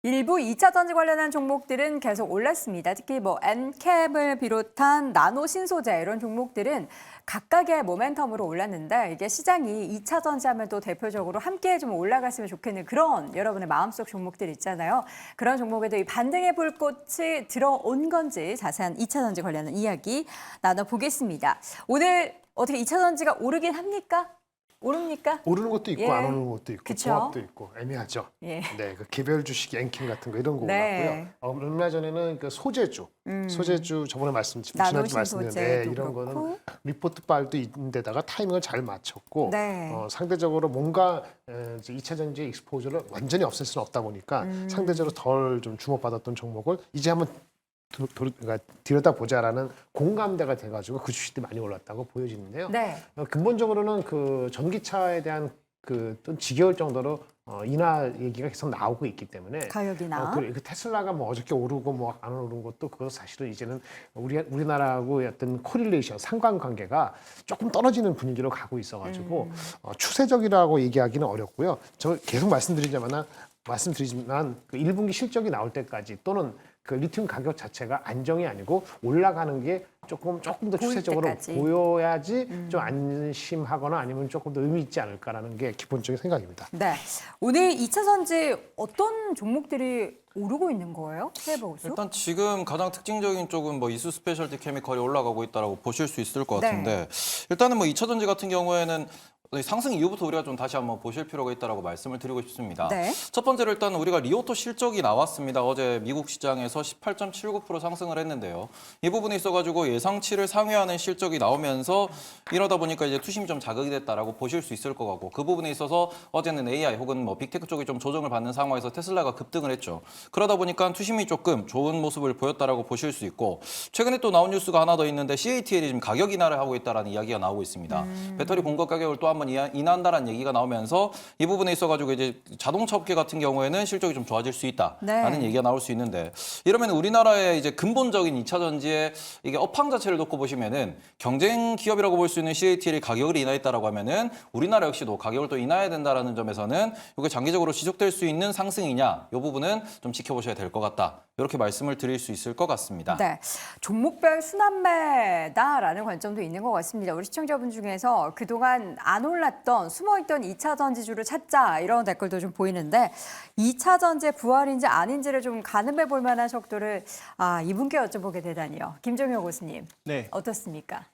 일부 2차 전지 관련한 종목들은 계속 올랐습니다. 특히 엔캡을 비롯한 나노 신소재 이런 종목들은 각각의 모멘텀으로 올랐는데 이게 시장이 2차 전지 하면 또 대표적으로 함께 좀 올라갔으면 좋겠는 그런 여러분의 마음속 종목들 있잖아요. 그런 종목에도 이 반등의 불꽃이 들어온 건지 자세한 2차 전지 관련한 이야기 나눠보겠습니다. 오늘 어떻게 2차 전지가 오르긴 합니까? 오릅니까? 오르는 것도 있고 예. 안 오르는 것도 있고 그쵸? 조합도 있고 애매하죠. 예. 네, 그 개별 주식 앵킹 같은 거 이런 거 네. 올랐고요. 얼마 전에는 그 소재주 저번에 지난주 말씀드렸는데 나노신소재도 이런 그렇고. 거는 리포트 발도 있는데다가 타이밍을 잘 맞췄고 네. 상대적으로 뭔가 이제 2차 전지 익스포저를 완전히 없앨 수는 없다 보니까 상대적으로 덜 좀 주목받았던 종목을 이제 한번 그러니까 들여다보자라는 공감대가 돼가지고 그 주식들이 많이 올랐다고 보여지는데요. 네. 근본적으로는 그 전기차에 대한 또 지겨울 정도로 인하 얘기가 계속 나오고 있기 때문에 가격이나. 그 테슬라가 뭐 어저께 오르고 뭐 안 오른 것도 그거 사실은 이제는 우리나라하고 어떤 코릴레이션 상관관계가 조금 떨어지는 분위기로 가고 있어가지고 추세적이라고 얘기하기는 어렵고요. 저 계속 말씀드리지만 그 1분기 실적이 나올 때까지 또는 그 리튬 가격 자체가 안정이 아니고 올라가는 게 조금 더 추세적으로 때까지. 보여야지 좀 안심하거나 아니면 조금 더 의미 있지 않을까라는 게 기본적인 생각입니다. 네. 오늘 2차 전지 어떤 종목들이 오르고 있는 거예요? 세보수? 일단 지금 가장 특징적인 쪽은 이수 스페셜티 케미컬이 올라가고 있다라고 보실 수 있을 것 같은데 일단은 2차 전지 같은 경우에는 상승 이후부터 우리가 좀 다시 한번 보실 필요가 있다라고 말씀을 드리고 싶습니다. 네. 첫 번째로 일단 우리가 리오토 실적이 나왔습니다. 어제 미국 시장에서 18.79% 상승을 했는데요. 이 부분에 있어가지고 예상치를 상회하는 실적이 나오면서 이러다 보니까 이제 투심이 좀 자극이 됐다라고 보실 수 있을 것 같고 그 부분에 있어서 어제는 AI 혹은 빅테크 쪽이 좀 조정을 받는 상황에서 테슬라가 급등을 했죠. 그러다 보니까 투심이 조금 좋은 모습을 보였다라고 보실 수 있고 최근에 또 나온 뉴스가 하나 더 있는데 CATL이 지금 가격 인하를 하고 있다라는 이야기가 나오고 있습니다. 배터리 공급 가격을 또 한번 인하한다는 얘기가 나오면서 이 부분에 있어가지고 이제 자동차 업계 같은 경우에는 실적이 좀 좋아질 수 있다라는 네. 얘기가 나올 수 있는데 이러면 우리나라의 이제 근본적인 2차 전지의 이게 업황 자체를 놓고 보시면은 경쟁 기업이라고 볼 수 있는 CATL이 가격을 인하했다라고 하면은 우리나라 역시도 가격을 또 인하해야 된다라는 점에서는 이게 장기적으로 지속될 수 있는 상승이냐 이 부분은 좀 지켜보셔야 될 것 같다. 이렇게 말씀을 드릴 수 있을 것 같습니다. 네. 종목별 순환매다라는 관점도 있는 것 같습니다. 우리 시청자분 중에서 그동안 안 올랐던 숨어있던 2차 전지주를 찾자 이런 댓글도 좀 보이는데 2차 전지의 부활인지 아닌지를 좀 가늠해 볼 만한 속도를 이분께 여쭤보게 되다니요. 김종효 교수님. 네. 어떻습니까?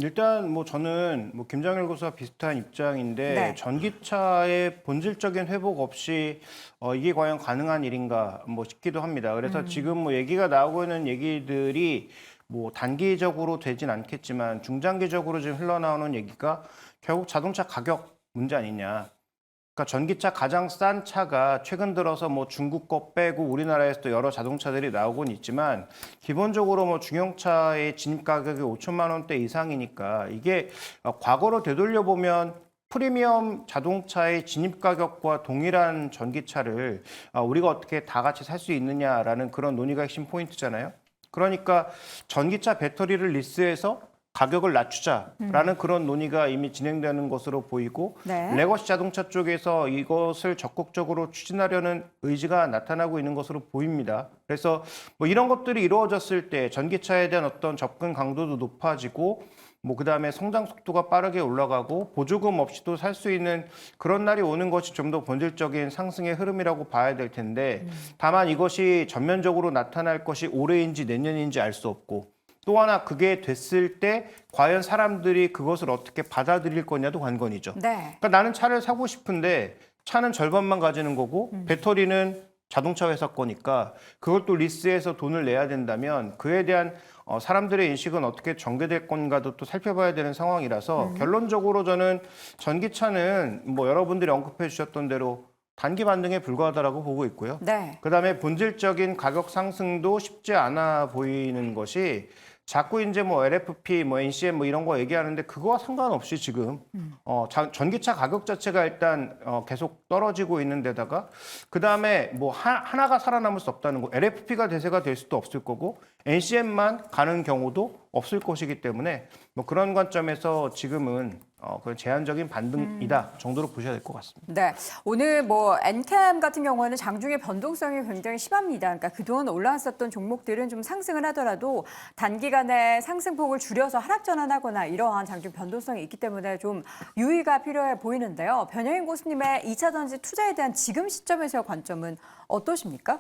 일단 저는 김장일 교수와 비슷한 입장인데 네. 전기차의 본질적인 회복 없이 이게 과연 가능한 일인가 싶기도 합니다. 그래서 지금 얘기가 나오고 있는 얘기들이 단기적으로 되진 않겠지만 중장기적으로 지금 흘러나오는 얘기가 결국 자동차 가격 문제 아니냐. 그러니까 전기차 가장 싼 차가 최근 들어서 중국 거 빼고 우리나라에서도 여러 자동차들이 나오곤 있지만 기본적으로 중형차의 진입 가격이 5천만 원대 이상이니까 이게 과거로 되돌려 보면 프리미엄 자동차의 진입 가격과 동일한 전기차를 우리가 어떻게 다 같이 살 수 있느냐라는 그런 논의가 핵심 포인트잖아요. 그러니까 전기차 배터리를 리스해서 가격을 낮추자라는 그런 논의가 이미 진행되는 것으로 보이고 네. 레거시 자동차 쪽에서 이것을 적극적으로 추진하려는 의지가 나타나고 있는 것으로 보입니다. 그래서 이런 것들이 이루어졌을 때 전기차에 대한 어떤 접근 강도도 높아지고 그다음에 성장 속도가 빠르게 올라가고 보조금 없이도 살 수 있는 그런 날이 오는 것이 좀 더 본질적인 상승의 흐름이라고 봐야 될 텐데 다만 이것이 전면적으로 나타날 것이 올해인지 내년인지 알 수 없고 또 하나 그게 됐을 때 과연 사람들이 그것을 어떻게 받아들일 거냐도 관건이죠. 네. 그러니까 나는 차를 사고 싶은데 차는 절반만 가지는 거고 배터리는 자동차 회사 거니까 그걸 또 리스해서 돈을 내야 된다면 그에 대한 사람들의 인식은 어떻게 전개될 건가도 또 살펴봐야 되는 상황이라서 결론적으로 저는 전기차는 여러분들이 언급해 주셨던 대로 단기 반등에 불과하다라고 보고 있고요. 네. 그다음에 본질적인 가격 상승도 쉽지 않아 보이는 것이 자꾸 이제 LFP, NCM 이런 거 얘기하는데 그거와 상관없이 지금 전기차 가격 자체가 일단 계속 떨어지고 있는 데다가 그다음에 하나가 살아남을 수 없다는 거. LFP가 대세가 될 수도 없을 거고 NCM만 가는 경우도 없을 것이기 때문에 뭐 그런 관점에서 지금은 그런 제한적인 반등이다 정도로 보셔야 될 것 같습니다. 네, 오늘 뭐 엔캠 같은 경우에는 장중에 변동성이 굉장히 심합니다. 그러니까 그동안 올라왔었던 종목들은 좀 상승을 하더라도 단기간에 상승폭을 줄여서 하락 전환하거나 이러한 장중 변동성이 있기 때문에 좀 유의가 필요해 보이는데요. 변형인 교수님의 2차 전지 투자에 대한 지금 시점에서의 관점은 어떠십니까?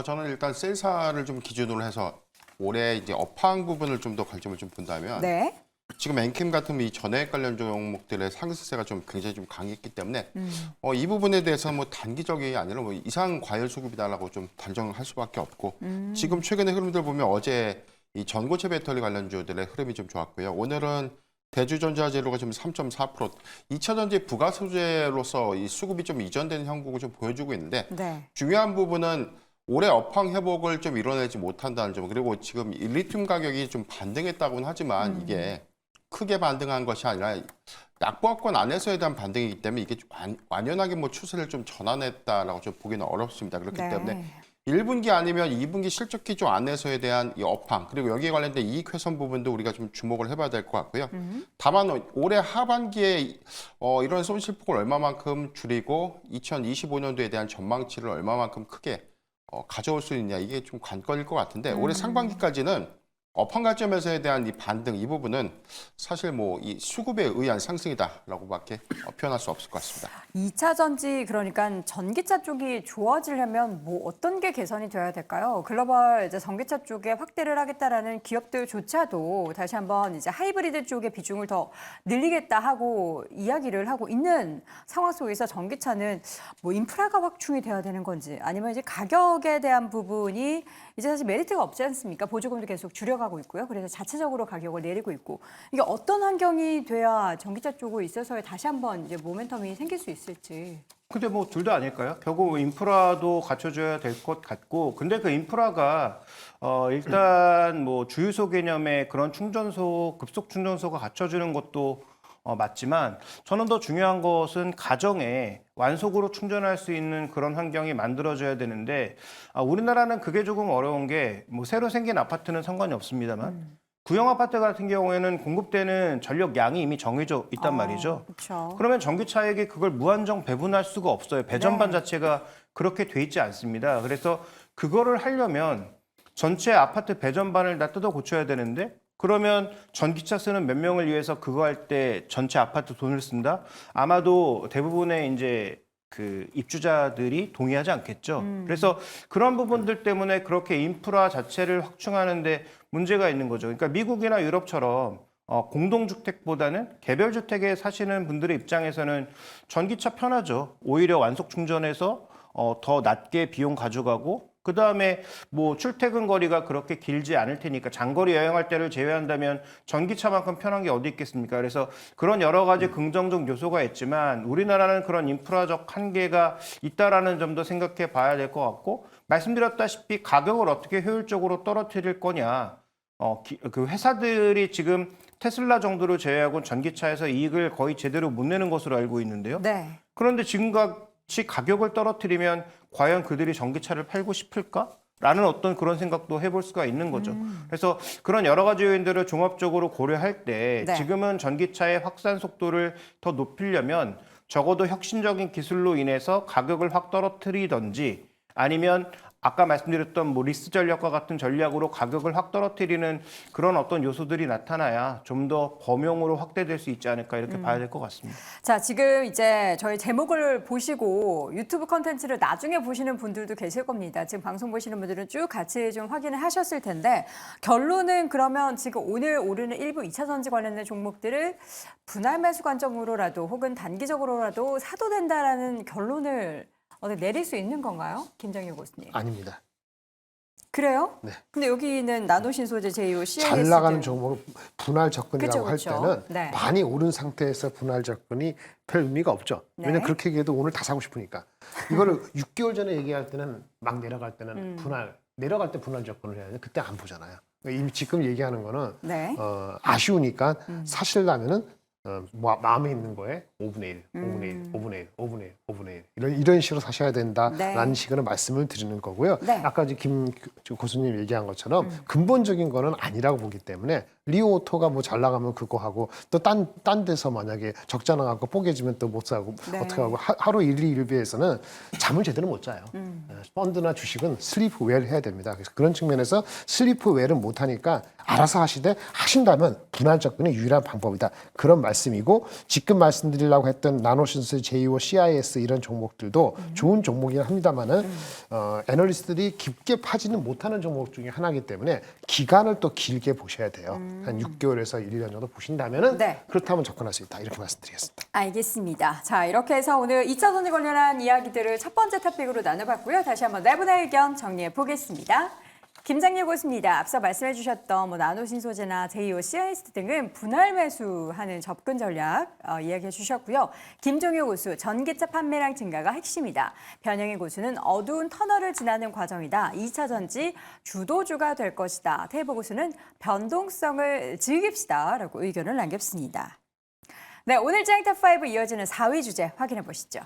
저는 일단 셀사를 좀 기준으로 해서 올해 이제 업황 부분을 좀 더 관점을 좀 본다면 네. 지금 엔캠 같은 이 전액 관련 종목들의 상승세가 좀 굉장히 좀 강했기 때문에 이 부분에 대해서 뭐 단기적이 아니라 뭐 이상 과열 수급이다라고 좀 단정을 할 수밖에 없고 지금 최근의 흐름들 보면 어제 이 전고체 배터리 관련주들의 흐름이 좀 좋았고요. 오늘은 대주전자재료가 지금 3.4%, 2차 전지 부가 소재로서 이 수급이 좀 이전되는 형국을 좀 보여주고 있는데 네. 중요한 부분은 올해 업황 회복을 좀 이뤄내지 못한다는 점, 그리고 지금 이 리튬 가격이 좀 반등했다고는 하지만 이게 크게 반등한 것이 아니라 약보합권 안에서에 대한 반등이기 때문에 이게 좀 완연하게 뭐 추세를 좀 전환했다라고 좀 보기는 어렵습니다. 그렇기 네. 때문에 1분기 아니면 2분기 실적 기조 안에서에 대한 이 업황, 그리고 여기에 관련된 이익 훼손 부분도 우리가 좀 주목을 해봐야 될 것 같고요. 다만 올해 하반기에 이런 손실폭을 얼마만큼 줄이고 2025년도에 대한 전망치를 얼마만큼 크게 가져올 수 있냐, 이게 좀 관건일 것 같은데 올해 상반기까지는 업황 관점에서에 대한 이 반등, 이 부분은 사실 뭐 이 수급에 의한 상승이다라고밖에 표현할 수 없을 것 같습니다. 2차 전지 그러니까 전기차 쪽이 좋아지려면 뭐 어떤 게 개선이 돼야 될까요? 글로벌 이제 전기차 쪽에 확대를 하겠다라는 기업들조차도 다시 한번 이제 하이브리드 쪽의 비중을 더 늘리겠다 하고 이야기를 하고 있는 상황 속에서 전기차는 뭐 인프라가 확충이 돼야 되는 건지 아니면 이제 가격에 대한 부분이 이제 사실 메리트가 없지 않습니까? 보조금도 계속 줄여가고 있고요. 그래서 자체적으로 가격을 내리고 있고 이게 어떤 환경이 돼야 전기차 쪽으로 있어서 다시 한번 이제 모멘텀이 생길 수 있을지. 근데 뭐 둘 다 아닐까요? 결국 인프라도 갖춰줘야 될 것 같고, 근데 그 인프라가 일단 뭐 주유소 개념의 그런 충전소, 급속 충전소가 갖춰주는 것도 맞지만, 저는 더 중요한 것은 가정에 완속으로 충전할 수 있는 그런 환경이 만들어져야 되는데, 우리나라는 그게 조금 어려운 게 뭐 새로 생긴 아파트는 상관이 없습니다만 구형 아파트 같은 경우에는 공급되는 전력 양이 이미 정해져 있단 말이죠. 그렇죠. 그러면 전기차에게 그걸 무한정 배분할 수가 없어요. 배전반 네. 자체가 그렇게 돼 있지 않습니다. 그래서 그거를 하려면 전체 아파트 배전반을 다 뜯어 고쳐야 되는데, 그러면 전기차 쓰는 몇 명을 위해서 그거 할 때 전체 아파트 돈을 쓴다? 아마도 대부분의 이제 그 입주자들이 동의하지 않겠죠. 그래서 그런 부분들 때문에 그렇게 인프라 자체를 확충하는데 문제가 있는 거죠. 그러니까 미국이나 유럽처럼 공동주택보다는 개별주택에 사시는 분들의 입장에서는 전기차 편하죠. 오히려 완속 충전해서 더 낮게 비용 가져가고, 그 다음에 뭐 출퇴근 거리가 그렇게 길지 않을 테니까 장거리 여행할 때를 제외한다면 전기차만큼 편한 게 어디 있겠습니까? 그래서 그런 여러 가지 긍정적 요소가 있지만 우리나라는 그런 인프라적 한계가 있다라는 점도 생각해 봐야 될 것 같고, 말씀드렸다시피 가격을 어떻게 효율적으로 떨어뜨릴 거냐. 그 회사들이 지금 테슬라 정도를 제외하고 전기차에서 이익을 거의 제대로 못 내는 것으로 알고 있는데요. 네. 그런데 지금같이 가격을 떨어뜨리면 과연 그들이 전기차를 팔고 싶을까? 라는 어떤 그런 생각도 해볼 수가 있는 거죠. 그래서 그런 여러 가지 요인들을 종합적으로 고려할 때 네. 지금은 전기차의 확산 속도를 더 높이려면 적어도 혁신적인 기술로 인해서 가격을 확 떨어뜨리든지, 아니면 아까 말씀드렸던 뭐 리스 전략과 같은 전략으로 가격을 확 떨어뜨리는 그런 어떤 요소들이 나타나야 좀 더 범용으로 확대될 수 있지 않을까, 이렇게 봐야 될 것 같습니다. 자, 지금 이제 저희 제목을 보시고 유튜브 컨텐츠를 나중에 보시는 분들도 계실 겁니다. 지금 방송 보시는 분들은 쭉 같이 좀 확인을 하셨을 텐데, 결론은 그러면 지금 오늘 오르는 일부 2차 전지 관련된 종목들을 분할 매수 관점으로라도 혹은 단기적으로라도 사도 된다라는 결론을 내릴 수 있는 건가요? 김정일 교수님. 아닙니다. 그래요? 네. 근데 여기는 나노신소재 제이오 CIS 잘 나가는 종목을 분할 접근이라고 그쵸. 할 때는 네. 많이 오른 상태에서 분할 접근이 별 의미가 없죠. 왜냐면 네. 그렇게 얘기해도 오늘 다 사고 싶으니까. 이거를 6개월 전에 얘기할 때는 막 내려갈 때는 내려갈 때 분할 접근을 해야 돼. 그때 안 보잖아요. 이미 지금 얘기하는 거는 네. 아쉬우니까 사시려면은 마음에 있는 거에 5분의 1, 5분의 1, 5분의 1, 5분의 1, 5분의 1 이런 식으로 사셔야 된다라는 네. 식으로 말씀을 드리는 거고요. 네. 아까 이제 김 교수님 얘기한 것처럼 근본적인 거는 아니라고 보기 때문에 리오토가 뭐 잘 나가면 그거 하고 또 딴 데서 만약에 적자 나가고 뽀개지면 또 못 사고 네. 어떻게 하고 하루 일비에서는 잠을 제대로 못 자요. 펀드나 주식은 슬리프 웰 해야 됩니다. 그래서 그런 측면에서 슬리프 웰은 못 하니까 알아서 하시되 하신다면 분할 접근이 유일한 방법이다. 그런 말씀이고 지금 말씀드리려고 했던 나노신스, 제이오, CIS 이런 종목들도 좋은 종목이긴 합니다만은 애널리스트들이 깊게 파지는 못하는 종목 중에 하나이기 때문에 기간을 또 길게 보셔야 돼요. 한 6개월에서 1년 정도 보신다면은 네. 그렇다면 접근할 수 있다. 이렇게 말씀드리겠습니다. 알겠습니다. 자, 이렇게 해서 오늘 2차 전지 관련한 이야기들을 첫 번째 토픽으로 나눠봤고요. 다시 한번 네 분의 의견 정리해 보겠습니다. 김장렬 고수입니다. 앞서 말씀해 주셨던 나노신소재나 제이오, CIS 등은 분할 매수하는 접근 전략 이야기해 주셨고요. 김종효 고수, 전기차 판매량 증가가 핵심이다. 변영희 고수는 어두운 터널을 지나는 과정이다. 2차 전지 주도주가 될 것이다. 태보 고수는 변동성을 즐깁시다. 라고 의견을 남겼습니다. 네, 오늘 짱탑5 이어지는 4위 주제 확인해 보시죠.